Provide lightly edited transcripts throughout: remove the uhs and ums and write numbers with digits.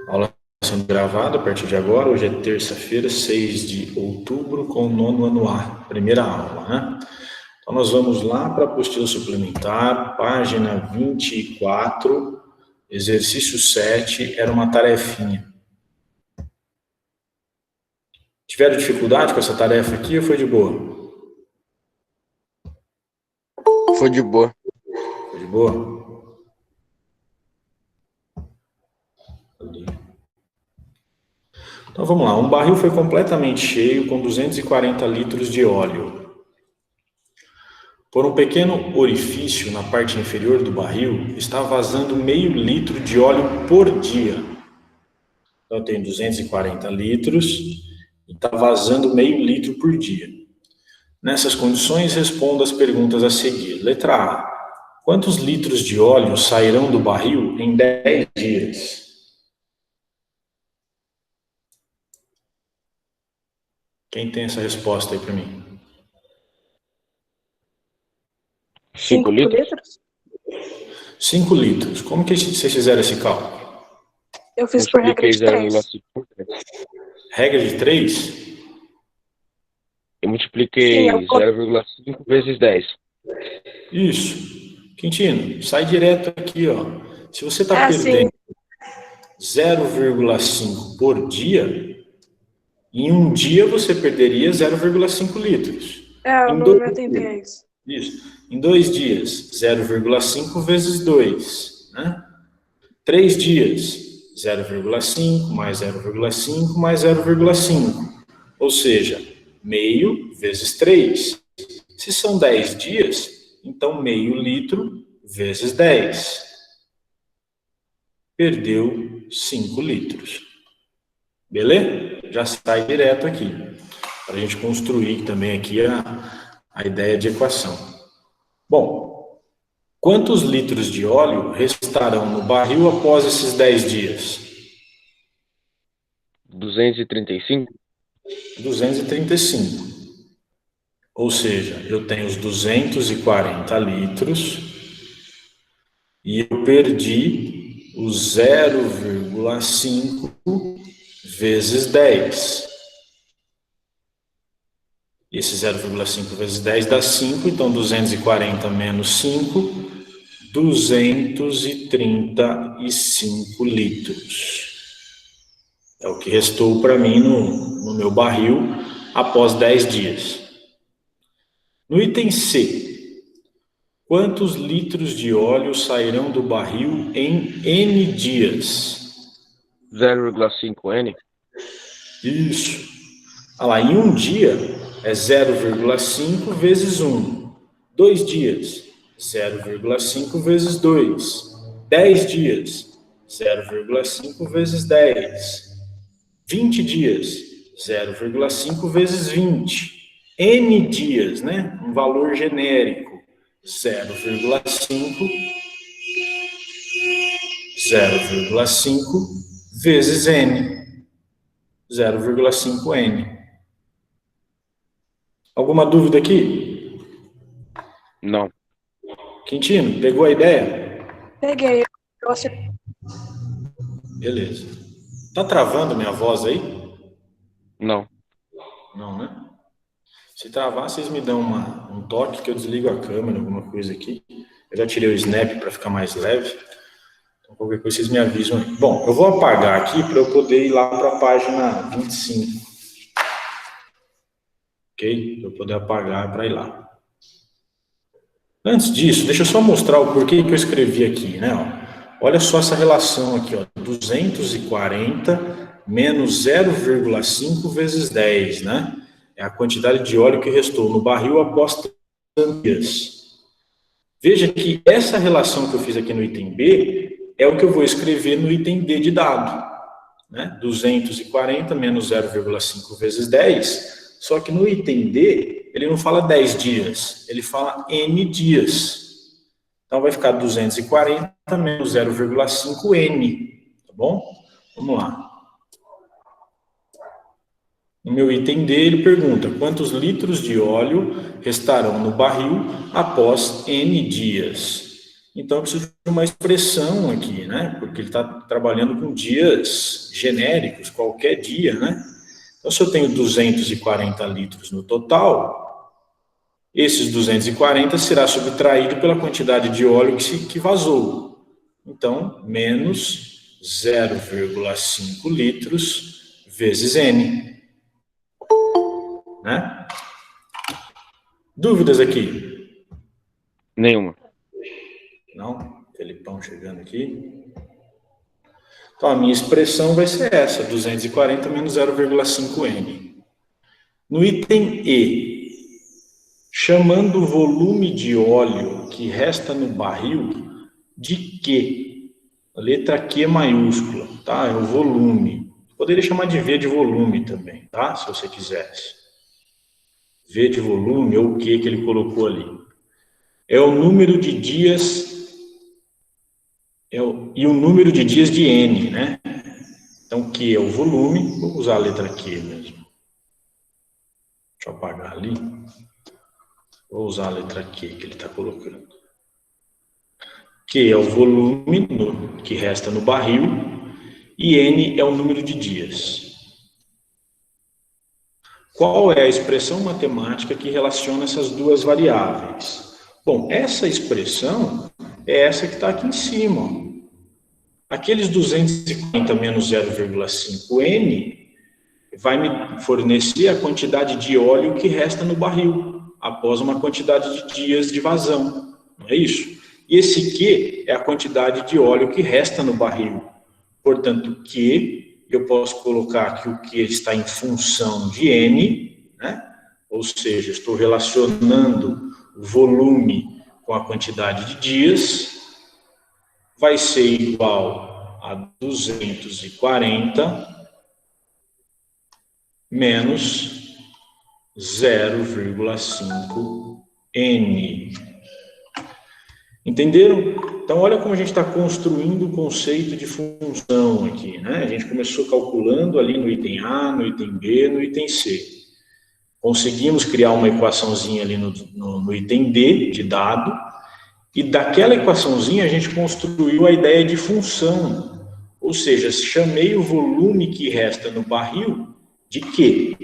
Aula sendo gravada a partir de agora. Hoje é terça-feira, 6 de outubro, com o nono ano A, primeira aula, né? Então, nós vamos lá para a apostila suplementar, página 24, exercício 7, era uma tarefinha. Tiveram dificuldade com essa tarefa aqui ou foi de boa? Foi de boa. Foi de boa? Então vamos lá, um barril foi completamente cheio com 240 litros de óleo. Por um pequeno orifício na parte inferior do barril, está vazando meio litro de óleo por dia. Então eu tenho 240 litros e está vazando meio litro por dia. Nessas condições, responda as perguntas a seguir. Letra A. Quantos litros de óleo sairão do barril em 10 dias? Quem tem essa resposta aí para mim? 5 litros? 5 litros. Como que vocês fizeram esse cálculo? Eu fiz por regra de 3. Regra de 3? Eu multipliquei 0,5 vezes 10. Isso. Quintino, sai direto aqui, ó. Se você está perdendo 0,5 por dia, em um dia você perderia 0,5 litros. Eu não entendi isso. Isso. Em 2 dias, 0,5 vezes 2, né? 3 dias, 0,5 mais 0,5 mais 0,5. Ou seja, meio vezes 3. Se são 10 dias, então meio litro vezes 10. Perdeu 5 litros. Beleza? Já sai direto aqui. Para a gente construir também aqui a ideia de equação. Bom, quantos litros de óleo restarão no barril após esses 10 dias? 235. 235. Ou seja, eu tenho os 240 litros e eu perdi os 0,5 vezes 10. Esse 0,5 vezes 10 dá 5, então 240 menos 5, 235 litros. É o que restou para mim no meu barril após 10 dias. No item C, quantos litros de óleo sairão do barril em N dias? 0,5 N. Isso. Olha lá, em um dia é 0,5 vezes 1. 2 dias, 0,5 vezes 2. 10 dias, 0,5 vezes 10. 20 dias, 0,5 vezes 20. N dias, né? Um valor genérico, 0,5 vezes N. 0,5N. Alguma dúvida aqui? Não. Quintino, pegou a ideia? Peguei. Beleza. Tá travando minha voz aí? Não. Não, né? Se travar, vocês me dão um toque que eu desligo a câmera, alguma coisa aqui. Eu já tirei o snap para ficar mais leve. Então, qualquer coisa, vocês me avisam aí. Bom, eu vou apagar aqui para eu poder ir lá para a página 25. Ok? Para eu poder apagar para ir lá. Antes disso, deixa eu só mostrar o porquê que eu escrevi aqui, né? Olha só essa relação aqui, ó. 240 menos 0,5 vezes 10, né? É a quantidade de óleo que restou no barril após 30 dias. Veja que essa relação que eu fiz aqui no item B é o que eu vou escrever no item D de dado, né? 240 menos 0,5 vezes 10. Só que no item D, ele não fala 10 dias, ele fala N dias. Então vai ficar 240 menos 0,5 N, tá bom? Vamos lá. No meu item D, ele pergunta quantos litros de óleo restarão no barril após N dias. Então, eu preciso de uma expressão aqui, né? Porque ele está trabalhando com dias genéricos, qualquer dia, né? Então, se eu tenho 240 litros no total, esses 240 será subtraído pela quantidade de óleo que vazou. Então, menos 0,5 litros vezes N. Né? Dúvidas aqui? Nenhuma. Não? Felipão chegando aqui. Então, a minha expressão vai ser essa, 240 menos 0,5 N. No item E, chamando o volume de óleo que resta no barril de Q. A letra Q maiúscula, tá? É o volume. Poderia chamar de V de volume também, tá? Se você quisesse. V de volume ou o Q que ele colocou ali. É o número de dias... e o número de dias de N, né? Então, Q é o volume. Vou usar a letra Q mesmo. Deixa eu apagar ali. Vou usar a letra Q que ele está colocando. Q é o volume que resta no barril e N é o número de dias. Qual é a expressão matemática que relaciona essas duas variáveis? Bom, essa expressão é essa que está aqui em cima. Aqueles 240 menos 0,5 N vai me fornecer a quantidade de óleo que resta no barril, após uma quantidade de dias de vazão, não é isso? E esse Q é a quantidade de óleo que resta no barril. Portanto, Q, eu posso colocar que o Q está em função de N, né? Ou seja, estou relacionando o volume com a quantidade de dias, vai ser igual a 240 menos 0,5 N. Entenderam? Então, olha como a gente está construindo o conceito de função aqui, né? A gente começou calculando ali no item A, no item B, no item C. Conseguimos criar uma equaçãozinha ali no item D, de dado, e daquela equaçãozinha a gente construiu a ideia de função. Ou seja, chamei o volume que resta no barril de Q,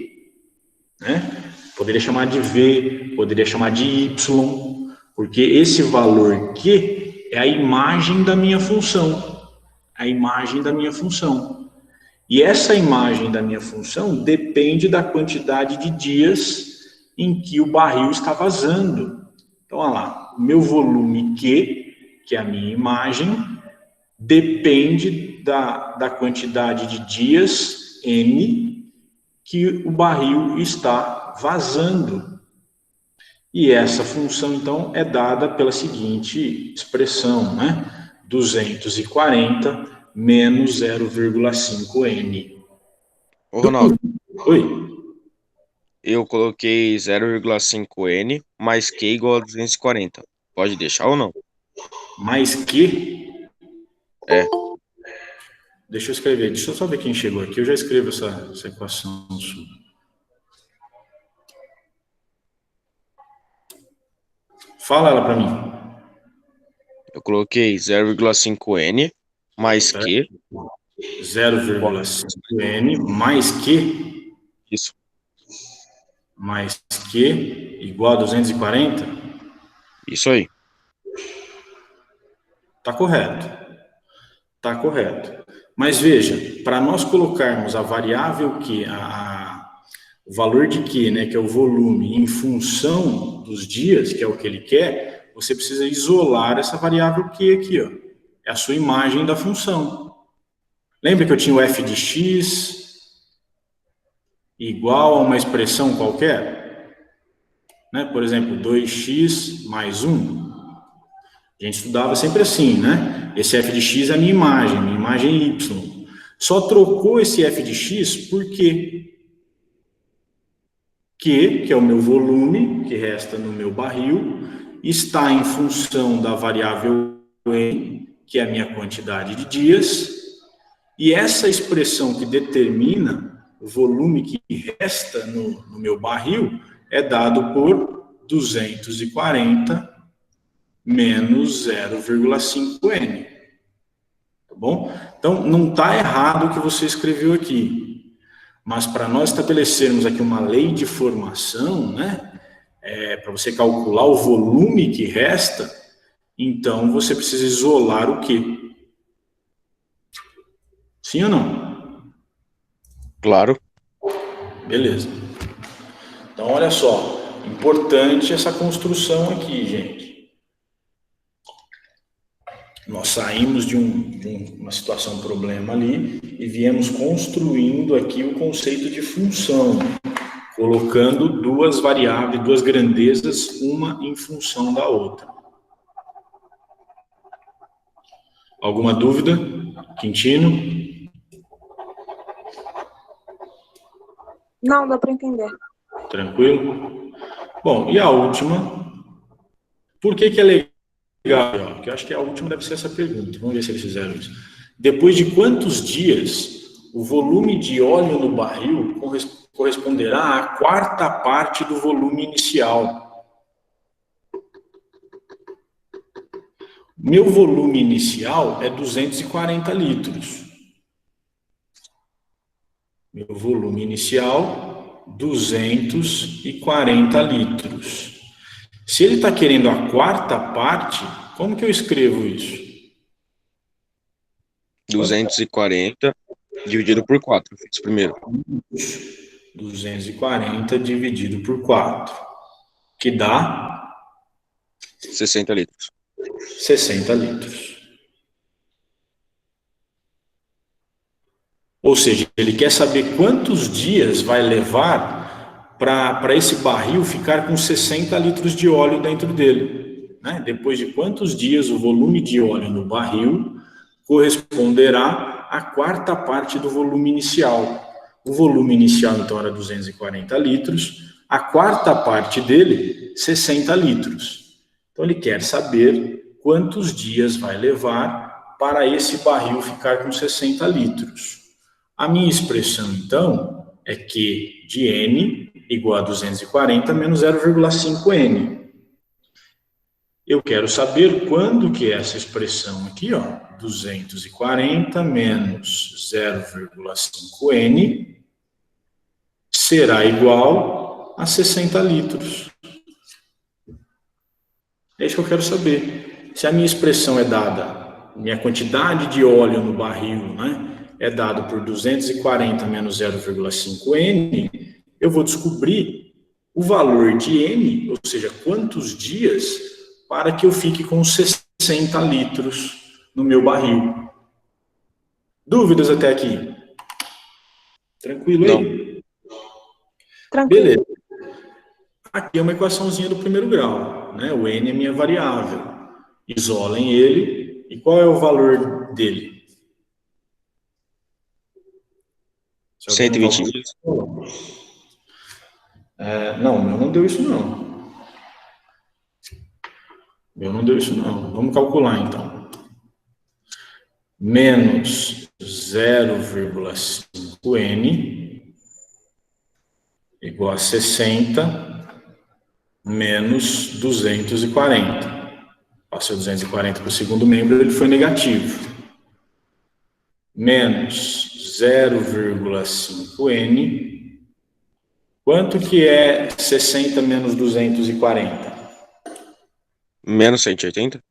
né? Poderia chamar de V, poderia chamar de Y, porque esse valor Q é a imagem da minha função. A imagem da minha função. E essa imagem da minha função depende da quantidade de dias em que o barril está vazando. Então, olha lá, o meu volume Q, que é a minha imagem, depende da quantidade de dias, N, que o barril está vazando. E essa função, então, é dada pela seguinte expressão, né? 240 menos 0,5 N. Ô, Ronaldo, Oi? eu coloquei 0,5 N mais Q igual a 240. Pode deixar ou não? Mais que? É. Deixa eu escrever. Deixa eu só ver quem chegou aqui. Eu já escrevo essa equação sua. Fala ela para mim. Eu coloquei 0,5 N mais Q. 0,5 N mais Q. Isso. Mais Q igual a 240. Isso aí. Tá correto. Tá correto. Mas veja, para nós colocarmos a variável Q, o valor de Q, né, que é o volume, em função dos dias, que é o que ele quer, você precisa isolar essa variável Q aqui, ó. É a sua imagem da função. Lembra que eu tinha o f de x igual a uma expressão qualquer? Né? Por exemplo, 2x mais 1. A gente estudava sempre assim, né? Esse f de x é a minha imagem y. Só trocou esse f de x por quê? Q, que é o meu volume, que resta no meu barril, está em função da variável N, que é a minha quantidade de dias, e essa expressão que determina o volume que resta no meu barril é dado por 240 menos 0,5n. Tá bom? Então, não está errado o que você escreveu aqui. Mas para nós estabelecermos aqui uma lei de formação, né? Para você calcular o volume que resta, então você precisa isolar o quê? Sim ou não? Claro. Beleza. Então, olha só. Importante essa construção aqui, gente. Nós saímos de uma situação problema ali e viemos construindo aqui o conceito de função, colocando duas variáveis, duas grandezas, uma em função da outra. Alguma dúvida? Quintino? Não, dá para entender. Tranquilo? Bom, e a última? Por que é legal? Porque eu acho que a última deve ser essa pergunta. Vamos ver se eles fizeram isso. Depois de quantos dias o volume de óleo no barril corresponderá à quarta parte do volume inicial? Meu volume inicial é 240 litros. Meu volume inicial, 240 litros. Se ele está querendo a quarta parte, como que eu escrevo isso? 240 dividido por 4, fiz primeiro. 240 dividido por 4, que dá 60 litros. 60 litros. Ou seja, ele quer saber quantos dias vai levar para esse barril ficar com 60 litros de óleo dentro dele. Né? Depois de quantos dias o volume de óleo no barril corresponderá à quarta parte do volume inicial. O volume inicial, então, era 240 litros, a quarta parte dele, 60 litros. Então, ele quer saber quantos dias vai levar para esse barril ficar com 60 litros. A minha expressão, então, é Q de N igual a 240 menos 0,5N. Eu quero saber quando que é essa expressão aqui, ó, 240 menos 0,5N será igual a 60 litros. É isso que eu quero saber. Se a minha expressão é dada, minha quantidade de óleo no barril, né, é dado por 240 menos 0,5N, eu vou descobrir o valor de N, ou seja, quantos dias, para que eu fique com 60 litros no meu barril. Dúvidas até aqui? Tranquilo aí? Não. Tranquilo. Beleza. Aqui é uma equaçãozinha do primeiro grau, né? O N é minha variável. Isolem ele. E qual é o valor dele? 120 dias. Não, o meu não deu isso não. O meu não deu isso não. Vamos calcular então. Menos 0,5N igual a 60 menos 240. Passei 240 para o segundo membro, ele foi negativo. Menos 0,5N. Quanto que é 60 menos 240? Menos 180?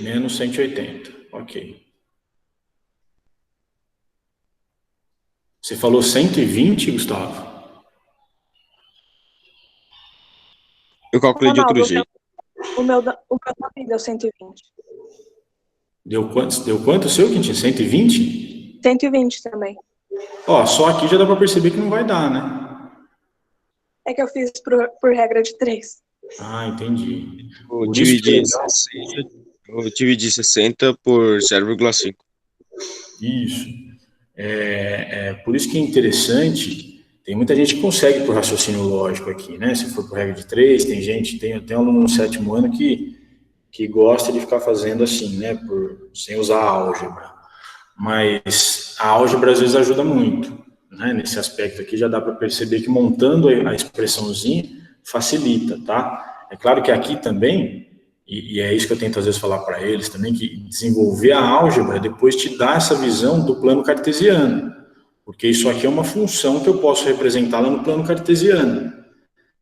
Menos 180, ok. Você falou 120, Gustavo? Eu calculei de outro jeito. O meu também deu 120. Deu quanto o seu, Quintinho? 120? 120 também. Ó, só aqui já dá para perceber que não vai dar, né? É que eu fiz por regra de 3. Ah, entendi. Eu dividi 60 por 0,5. Isso. Por isso que é interessante. Tem muita gente que consegue por raciocínio lógico aqui, né? Se for por regra de 3, tem aluno no 7º ano que gosta de ficar fazendo assim, né? Sem usar a álgebra. Mas a álgebra às vezes ajuda muito, né? Nesse aspecto aqui já dá para perceber que montando a expressãozinha facilita, tá? É claro que aqui também e é isso que eu tento às vezes falar para eles também, que desenvolver a álgebra depois te dá essa visão do plano cartesiano, porque isso aqui é uma função que eu posso representá-la no plano cartesiano.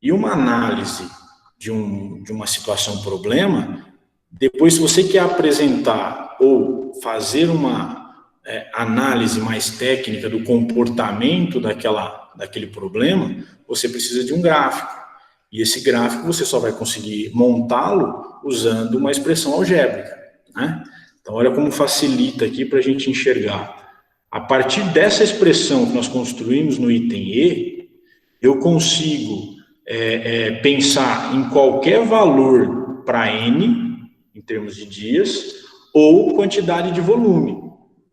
E uma análise de uma situação-problema, depois se você quer apresentar ou fazer uma análise mais técnica do comportamento daquele problema, você precisa de um gráfico. E esse gráfico você só vai conseguir montá-lo usando uma expressão algébrica, né? Então, olha como facilita aqui para a gente enxergar. A partir dessa expressão que nós construímos no item E, eu consigo pensar em qualquer valor para N, em termos de dias, ou quantidade de volume.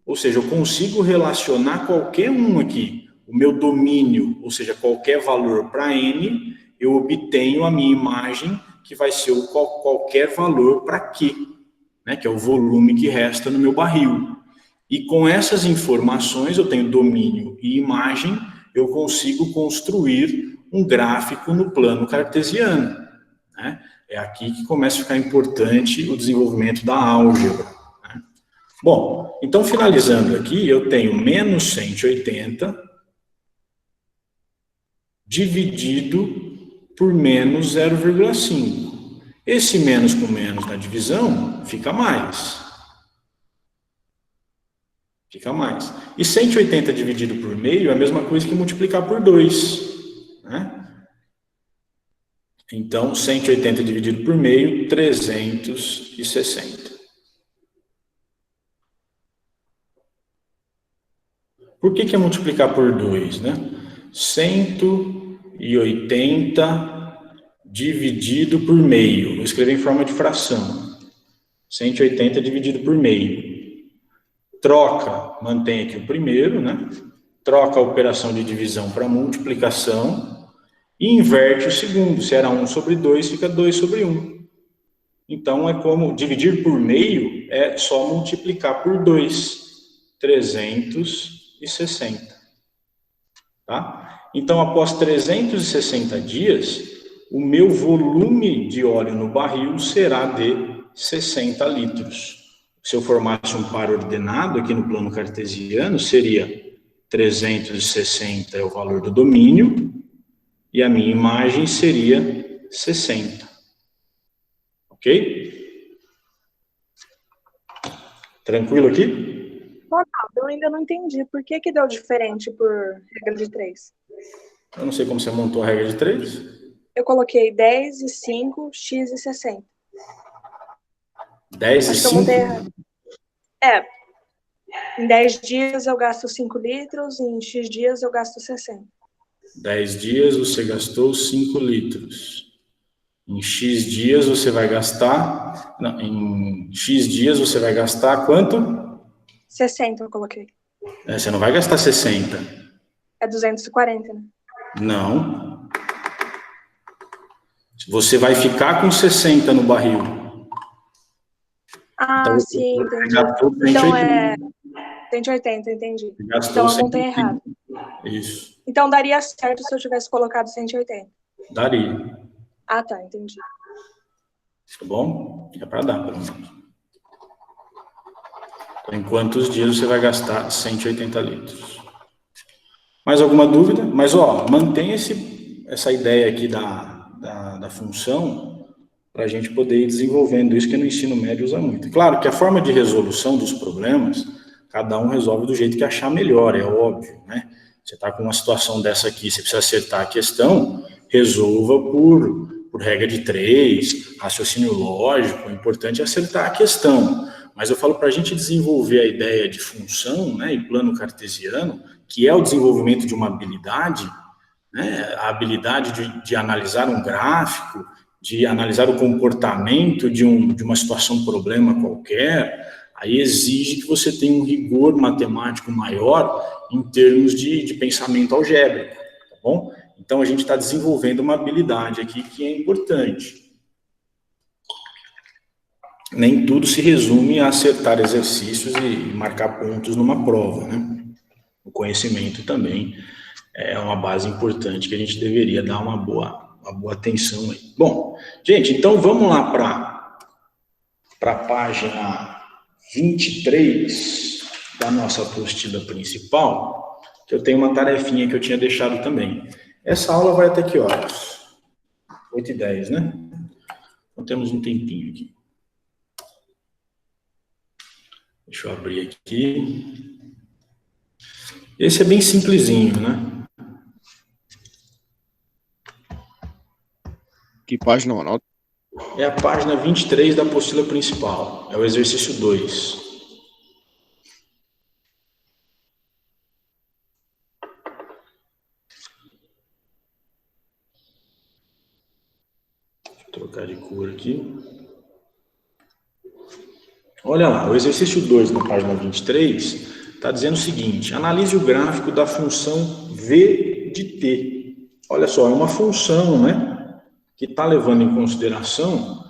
Ou seja, eu consigo relacionar qualquer um aqui, o meu domínio, ou seja, qualquer valor para N, eu obtenho a minha imagem, que vai ser qualquer valor para Q, né, que é o volume que resta no meu barril. E com essas informações, eu tenho domínio e imagem, eu consigo construir um gráfico no plano cartesiano, né? É aqui que começa a ficar importante o desenvolvimento da álgebra, né? Bom, então finalizando aqui, eu tenho menos 180 dividido por menos 0,5. Esse menos com menos na divisão fica mais. Fica mais. E 180 dividido por meio é a mesma coisa que multiplicar por 2, né? Então, 180 dividido por meio, 360. Por que é multiplicar por 2, né? 180 dividido por meio. Vou escrever em forma de fração. 180 dividido por meio. Troca, mantém aqui o primeiro, né? Troca a operação de divisão para multiplicação e inverte o segundo. Se era 1 sobre 2, fica 2 sobre 1. Então, é como dividir por meio, é só multiplicar por 2. 360. Tá? Então, após 360 dias, o meu volume de óleo no barril será de 60 litros. Se eu formasse um par ordenado aqui no plano cartesiano, seria 360 é o valor do domínio, e a minha imagem seria 60. Ok? Tranquilo aqui? Ronaldo, eu ainda não entendi. Por que deu diferente por regra de 3? Eu não sei como você montou a regra de 3. Eu coloquei 10 e 5, X e 60. 10 e Acho que eu 5? botei errado. Em 10 dias eu gasto 5 litros, e em X dias eu gasto 60. 10 dias você gastou 5 litros. Em X dias você vai gastar... Não, em X dias você vai gastar quanto? 60 eu coloquei. Você não vai gastar 60. É 240, né? Não. Você vai ficar com 60 no barril. Ah, então, sim, entendi. Então 180, entendi. Então eu montei errado. Isso. Então daria certo se eu tivesse colocado 180. Daria. Ah, tá, entendi. Tá bom? É para dar, pelo menos. Então, em quantos dias você vai gastar 180 litros? Mais alguma dúvida? Mas, mantém essa ideia aqui da função para a gente poder ir desenvolvendo isso, que no ensino médio usa muito. Claro que a forma de resolução dos problemas, cada um resolve do jeito que achar melhor, é óbvio, né? Você está com uma situação dessa aqui, você precisa acertar a questão, resolva por regra de 3, raciocínio lógico, o importante é acertar a questão. Mas eu falo para a gente desenvolver a ideia de função, né, e plano cartesiano, que é o desenvolvimento de uma habilidade, né, a habilidade de analisar um gráfico, de analisar o comportamento de uma situação, problema qualquer, aí exige que você tenha um rigor matemático maior em termos de pensamento algébrico, tá bom? Então, a gente está desenvolvendo uma habilidade aqui que é importante. Nem tudo se resume a acertar exercícios e marcar pontos numa prova, né? O conhecimento também é uma base importante que a gente deveria dar uma boa atenção aí. Bom, gente, então vamos lá para para a página 23 da nossa apostila principal, que eu tenho uma tarefinha que eu tinha deixado também. Essa aula vai até que horas? 8h10, né? Então temos um tempinho aqui. Deixa eu abrir aqui. Esse é bem simplesinho, né? Que página, Ronaldo? É a página 23 da apostila principal. É o exercício 2. Deixa eu trocar de cor aqui. Olha lá, o exercício 2 na página 23 está dizendo o seguinte: analise o gráfico da função v de t. Olha só, é uma função, né, que está levando em consideração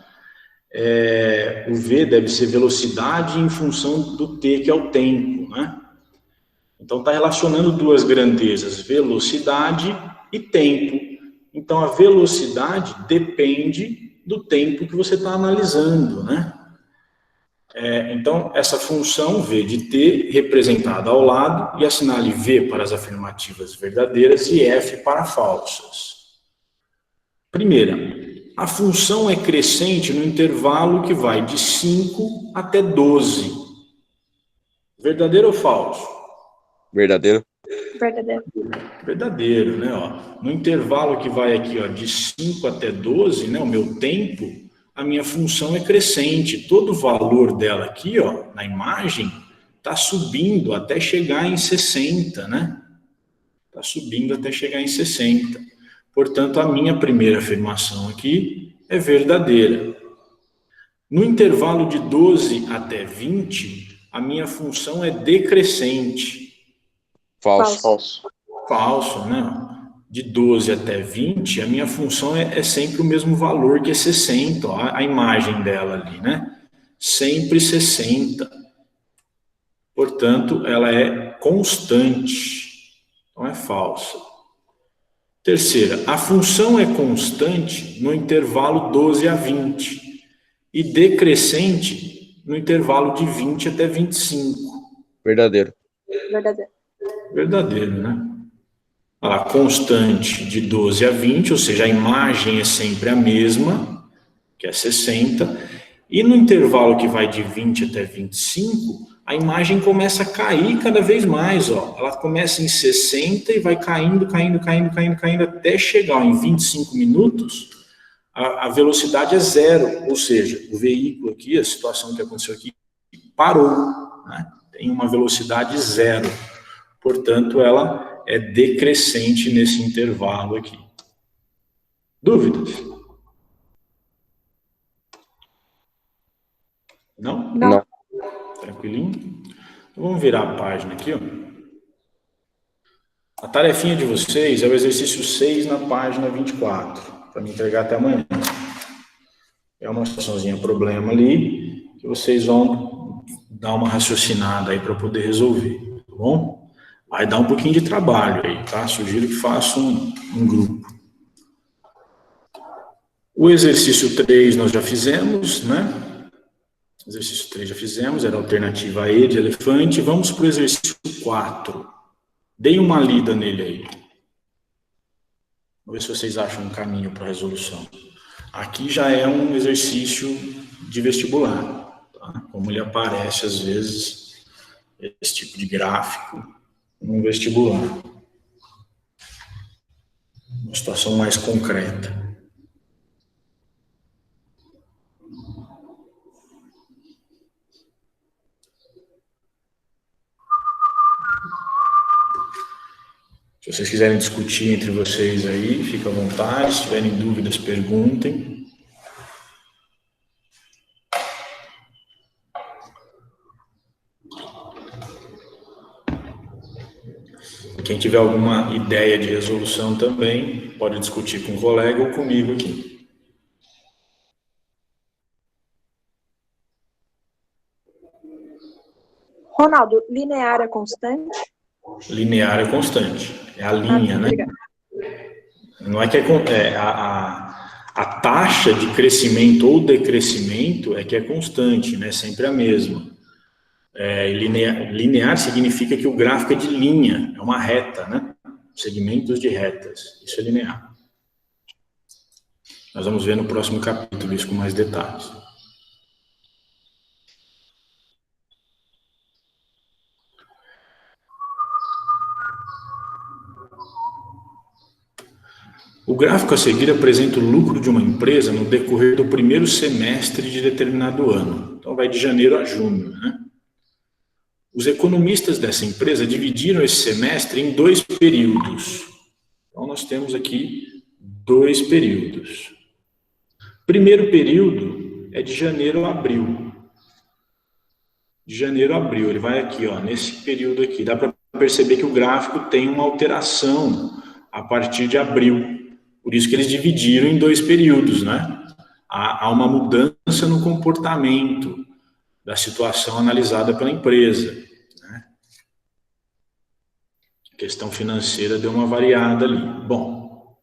o v deve ser velocidade em função do t, que é o tempo, né? Então está relacionando duas grandezas, velocidade e tempo. Então a velocidade depende do tempo que você está analisando, né? Então, essa função v de t, representada ao lado, e assinale v para as afirmativas verdadeiras e f para falsas. Primeira, a função é crescente no intervalo que vai de 5 até 12. Verdadeiro ou falso? Verdadeiro. Verdadeiro. Verdadeiro, né? Ó, no intervalo que vai aqui, ó, de 5 até 12, né, o meu tempo, a minha função é crescente. Todo o valor dela aqui, ó, na imagem, está subindo até chegar em 60, né? Está subindo até chegar em 60. Portanto, a minha primeira afirmação aqui é verdadeira. No intervalo de 12 até 20, a minha função é decrescente. Falso. Falso, né? De 12 até 20, a minha função é sempre o mesmo valor, que é 60. Ó, a imagem dela ali, né? Sempre 60. Portanto, ela é constante. Então, é falsa. Terceira, a função é constante no intervalo 12 a 20 e decrescente no intervalo de 20 até 25. Verdadeiro. Verdadeiro. Verdadeiro, né? Olha lá, constante de 12 a 20, ou seja, a imagem é sempre a mesma, que é 60, e no intervalo que vai de 20 até 25, a imagem começa a cair cada vez mais, ó. Ela começa em 60 e vai caindo, até chegar, ó, em 25 minutos, a velocidade é 0, ou seja, o veículo aqui, a situação que aconteceu aqui, parou, né? Tem uma velocidade 0, portanto, ela é decrescente nesse intervalo aqui. Dúvidas? Não? Não. Tranquilinho? Então, vamos virar a página aqui, ó. A tarefinha de vocês é o exercício 6 na página 24, para me entregar até amanhã. É uma situaçãozinha, problema ali, que vocês vão dar uma raciocinada aí para poder resolver, tá bom? Vai dar um pouquinho de trabalho aí, tá? Sugiro que façam um grupo. O exercício 3 nós já fizemos, né? Exercício 3 já fizemos, era a alternativa E de elefante. Vamos para o exercício 4. Deem uma lida nele aí. Vamos ver se vocês acham um caminho para a resolução. Aqui já é um exercício de vestibular, tá? Como ele aparece às vezes, esse tipo de gráfico no vestibular. Uma situação mais concreta. Se vocês quiserem discutir entre vocês aí, fica à vontade. Se tiverem dúvidas, perguntem. Quem tiver alguma ideia de resolução também, pode discutir com o colega ou comigo aqui. Ronaldo, linear é constante? Linear é constante. É a linha, né? Obrigada. Não é que a A taxa de crescimento ou decrescimento é que é constante, né? Sempre a mesma. Linear significa que o gráfico é de linha, é uma reta, né? Segmentos de retas, isso é linear. Nós vamos ver no próximo capítulo isso com mais detalhes. O gráfico a seguir apresenta o lucro de uma empresa no decorrer do primeiro semestre de determinado ano. Então, vai de janeiro a junho, né? Os economistas dessa empresa dividiram esse semestre em 2 períodos. Então, nós temos aqui 2 períodos. Primeiro período é de janeiro a abril. De janeiro a abril, ele vai aqui, ó, nesse período aqui. Dá para perceber que o gráfico tem uma alteração a partir de abril. Por isso que eles dividiram em 2 períodos, né? Há uma mudança no comportamento da situação analisada pela empresa, né? A questão financeira deu uma variada ali. Bom,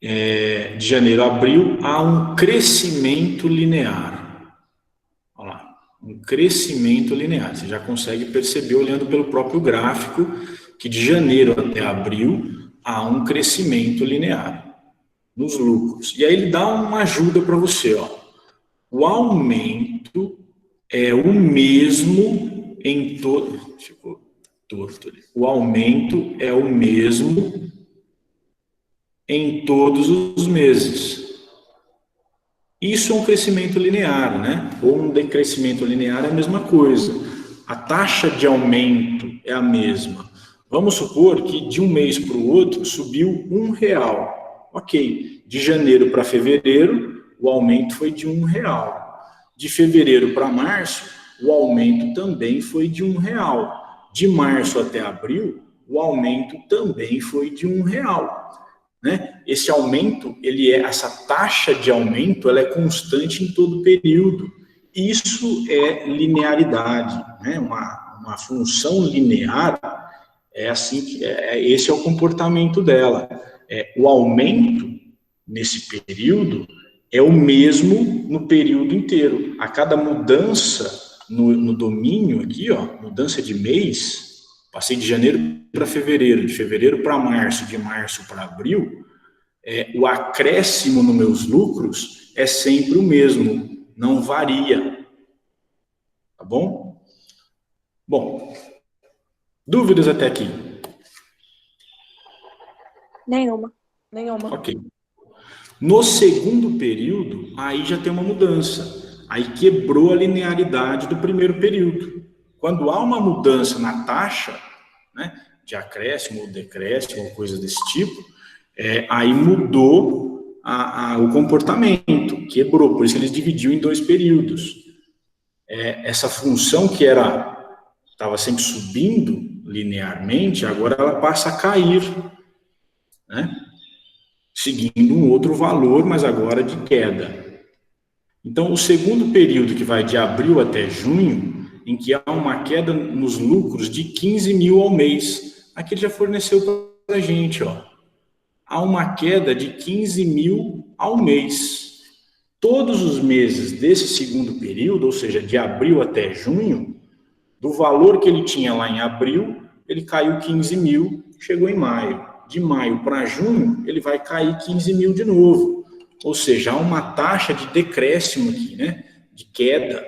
de janeiro a abril há um crescimento linear. Olha lá, um crescimento linear. Você já consegue perceber olhando pelo próprio gráfico que de janeiro até abril há um crescimento linear nos lucros. E aí ele dá uma ajuda para você, ó. O aumento é o mesmo em todo... Ficou torto ali. O aumento é o mesmo em todos os meses. Isso é um crescimento linear, né? Ou um decrescimento linear é a mesma coisa. A taxa de aumento é a mesma. Vamos supor que de um mês para o outro subiu R$1. Ok, de janeiro para fevereiro, o aumento foi de R$1. De fevereiro para março, o aumento também foi de R$1. De março até abril, o aumento também foi de R$1. Né? Esse aumento, essa taxa de aumento, ela é constante em todo o período. Isso é linearidade, né? Uma função linear. É assim que esse é o comportamento dela. O aumento nesse período é o mesmo no período inteiro. A cada mudança no domínio aqui, ó, mudança de mês, passei de janeiro para fevereiro, de fevereiro para março, de março para abril, o acréscimo nos meus lucros é sempre o mesmo, não varia. Tá bom? Bom, dúvidas até aqui? Nenhuma. Ok. No segundo período, aí já tem uma mudança. Aí quebrou a linearidade do primeiro período. Quando há uma mudança na taxa, né, de acréscimo ou decréscimo, ou coisa desse tipo, aí mudou o comportamento, quebrou. Por isso eles dividiram em 2 períodos. Essa função que estava sempre subindo linearmente, agora ela passa a cair, né? Seguindo um outro valor, mas agora de queda. Então, o segundo período, que vai de abril até junho, em que há uma queda nos lucros de 15 mil ao mês. Aqui ele já forneceu para a gente, ó. Há uma queda de 15 mil ao mês. Todos os meses desse segundo período, ou seja, de abril até junho, do valor que ele tinha lá em abril, ele caiu 15 mil, chegou em maio. De maio para junho, ele vai cair 15 mil de novo. Ou seja, há uma taxa de decréscimo aqui, né? De queda.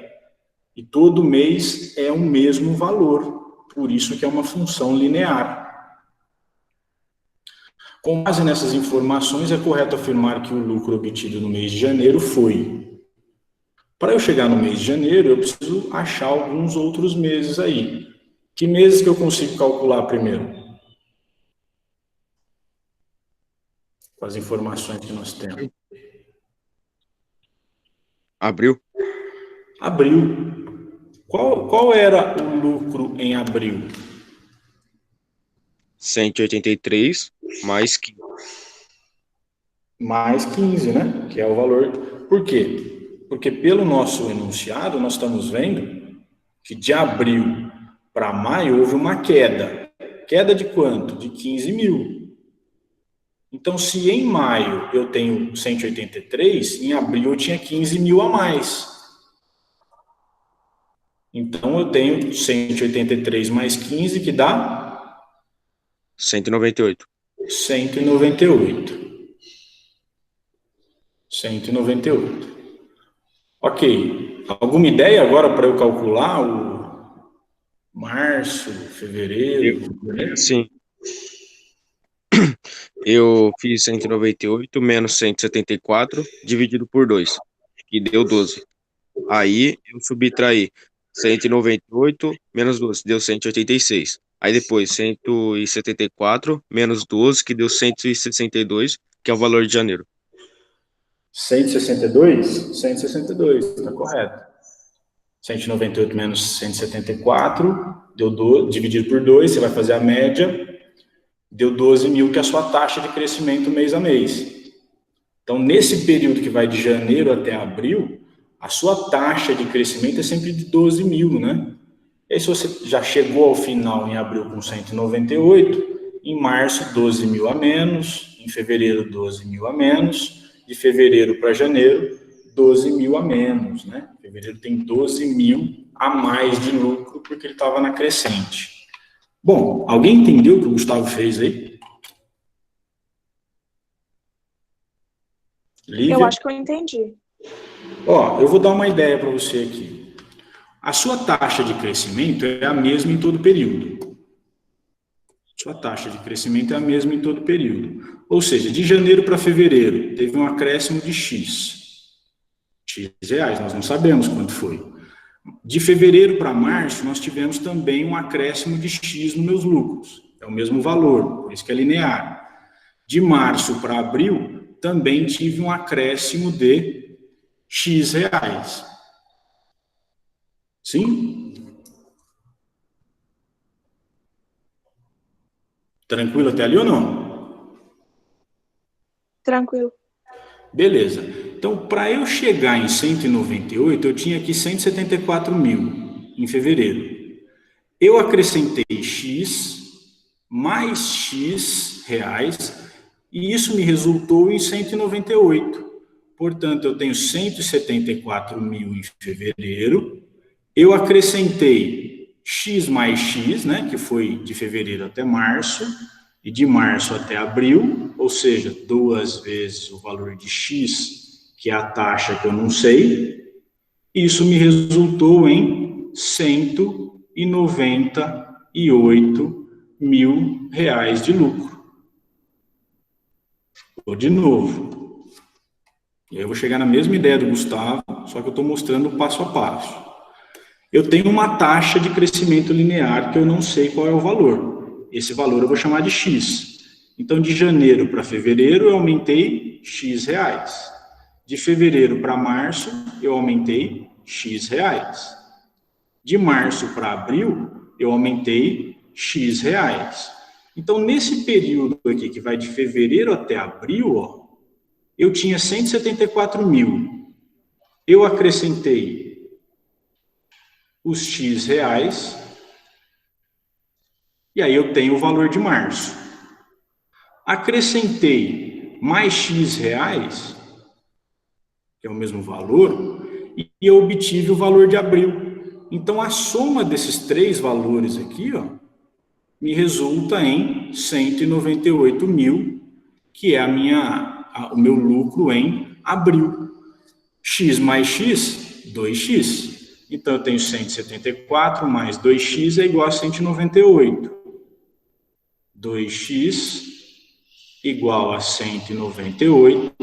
E todo mês é o mesmo valor. Por isso que é uma função linear. Com base nessas informações, é correto afirmar que o lucro obtido no mês de janeiro foi. Para eu chegar no mês de janeiro, eu preciso achar alguns outros meses aí. Que meses que eu consigo calcular primeiro? Com as informações que nós temos. Abril. Abril. Qual era o lucro em abril? 183 mais 15. Mais 15, né? Que é o valor. Por quê? Porque pelo nosso enunciado, nós estamos vendo que de abril para maio houve uma queda. Queda de quanto? De 15 mil. Então, se em maio eu tenho 183, em abril eu tinha 15 mil a mais. Então, eu tenho 183 mais 15, que dá? 198. 198. 198. Ok. Alguma ideia agora para eu calcular o março, fevereiro? Sim. Eu fiz 198 menos 174 dividido por 2, que deu 12. Aí eu subtraí 198 menos 12, deu 186. Aí depois 174 menos 12, que deu 162, que é o valor de janeiro. 162? 162, está correto. 198 menos 174, deu 12, dividido por 2, você vai fazer a média, deu 12 mil, que é a sua taxa de crescimento mês a mês. Então, nesse período que vai de janeiro até abril, a sua taxa de crescimento é sempre de 12 mil, né? E aí, se você já chegou ao final em abril com 198, em março, 12 mil a menos, em fevereiro, 12 mil a menos, de fevereiro para janeiro, 12 mil a menos, né? Fevereiro tem 12 mil a mais de lucro, porque ele estava na crescente. Bom, alguém entendeu o que o Gustavo fez aí? Lívia? Eu acho que eu entendi. Ó, eu vou dar uma ideia para você aqui. A sua taxa de crescimento é a mesma em todo período. Sua taxa de crescimento é a mesma em todo período. Ou seja, de janeiro para fevereiro, teve um acréscimo de X. X reais, nós não sabemos quanto foi. De fevereiro para março, nós tivemos também um acréscimo de X nos meus lucros. É o mesmo valor, por isso que é linear. De março para abril, também tive um acréscimo de X reais. Sim? Tranquilo até ali ou não? Tranquilo. Beleza. Então, para eu chegar em 198, eu tinha aqui 174 mil em fevereiro. Eu acrescentei X mais X reais e isso me resultou em 198. Portanto, eu tenho 174 mil em fevereiro. Eu acrescentei X mais X, né, que foi de fevereiro até março, e de março até abril, ou seja, 2 vezes o valor de X, que é a taxa que eu não sei. Isso me resultou em 198 mil reais de lucro. Vou de novo. E aí eu vou chegar na mesma ideia do Gustavo, só que eu estou mostrando o passo a passo. Eu tenho uma taxa de crescimento linear que eu não sei qual é o valor. Esse valor eu vou chamar de X. Então, de janeiro para fevereiro, eu aumentei X reais. De fevereiro para março, eu aumentei X reais. De março para abril, eu aumentei X reais. Então, nesse período aqui, que vai de fevereiro até abril, ó, eu tinha 174 mil. Eu acrescentei os X reais, e aí eu tenho o valor de março. Acrescentei mais X reais, que é o mesmo valor, e eu obtive o valor de abril. Então, a soma desses três valores aqui, ó, me resulta em 198 mil, que é o meu lucro em abril. X mais X, 2X. Então, eu tenho 174 mais 2X é igual a 198. 2X igual a 198.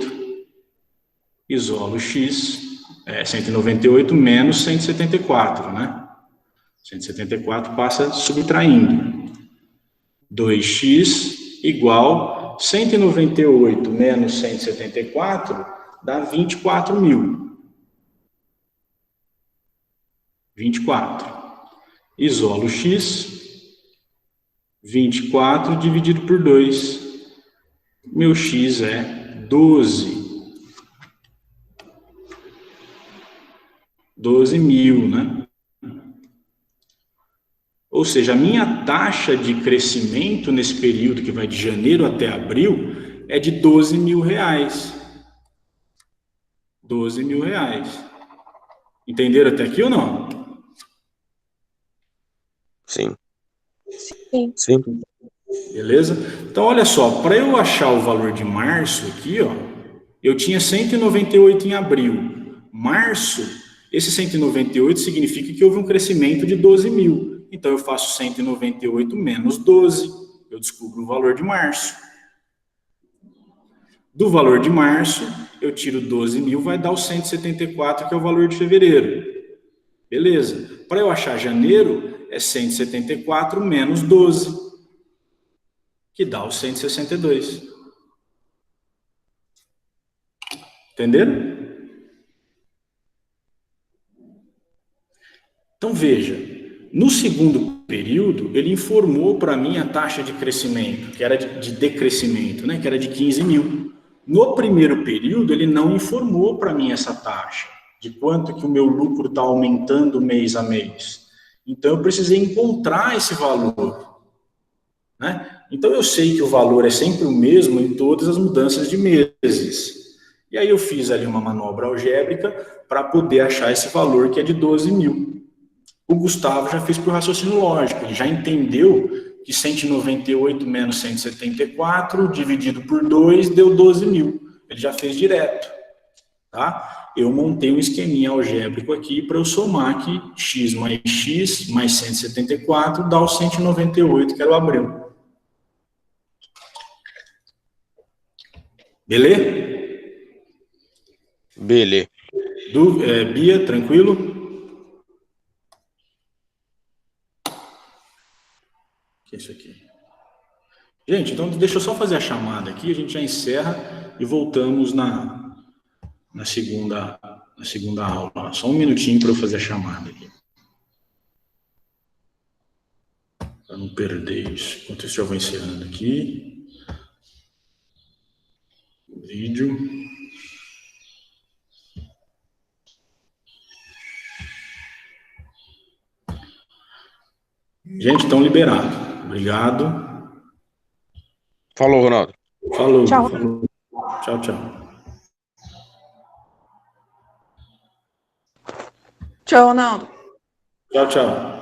Isolo X, 198 menos 174, né? 174 passa subtraindo. 2x igual 198 menos 174 dá 24 mil. 24. Isolo x, 24 dividido por 2. Meu x é 12. 12 mil, né? Ou seja, a minha taxa de crescimento nesse período que vai de janeiro até abril é de R$ 12.000. R$ 12.000. Entenderam até aqui ou não? Sim. Sim. Sim. Beleza? Então, olha só, para eu achar o valor de março aqui, ó, eu tinha 198 em abril. Março, esse 198 significa que houve um crescimento de 12.000. Então, eu faço 198 menos 12. Eu descubro o valor de março. Do valor de março, eu tiro 12.000, vai dar o 174, que é o valor de fevereiro. Beleza. Para eu achar janeiro, é 174 menos 12, que dá o 162. Entenderam? Então, veja, no segundo período, ele informou para mim a taxa de crescimento, que era de decrescimento, né, que era de 15.000. No primeiro período, ele não informou para mim essa taxa, de quanto que o meu lucro está aumentando mês a mês. Então, eu precisei encontrar esse valor, né? Então, eu sei que o valor é sempre o mesmo em todas as mudanças de meses. E aí eu fiz ali uma manobra algébrica para poder achar esse valor que é de 12.000. O Gustavo já fez por raciocínio lógico, ele já entendeu que 198 menos 174 dividido por 2 deu 12.000. Ele já fez direto, tá? Eu montei um esqueminha algébrico aqui para eu somar que x mais 174 dá o 198, que era o abril. Beleza? Beleza. Bia, tranquilo? O que é isso aqui? Gente, então deixa eu só fazer a chamada aqui, a gente já encerra e voltamos na segunda aula. Só um minutinho para eu fazer a chamada aqui. Para não perder isso. Enquanto isso, eu vou encerrando aqui. O vídeo. Gente, estão liberados. Obrigado. Falou, Ronaldo. Falou. Tchau. Falou. Tchau, tchau. Tchau, Ronaldo. Tchau, tchau.